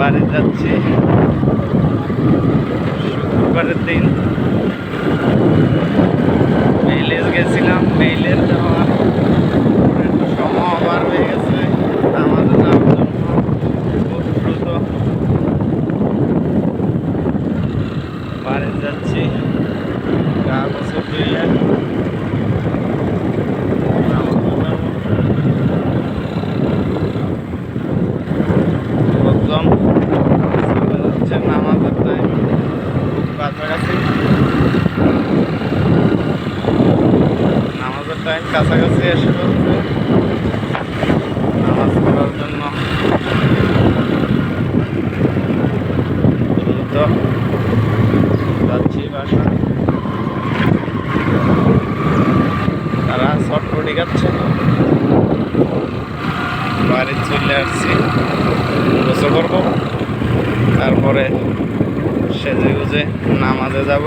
বাড়ি যাচ্ছি শুক্রবারের দিন। মেইলেজ গেছিলাম, মেইলের যাওয়ার একটু সময় বার হয়ে গেছে আমাদের যাওয়ার জন্য। খুব দ্রুত বাড়ি যাচ্ছি গা গোসল দিয়ে। লোকজন চলে যাচ্ছে নামাজের টাইম, খুব কাছাকাছি। নামাজের টাইম কাছাকাছি এসে পড়ছে, নামাজ পড়ার জন্য দ্রুত যাচ্ছি বাসা। তারা চটপটি খাচ্ছে। বাড়ি চলে আসছি, গোসল করবো, তারপরে সেজে গুজে নামাজে যাব।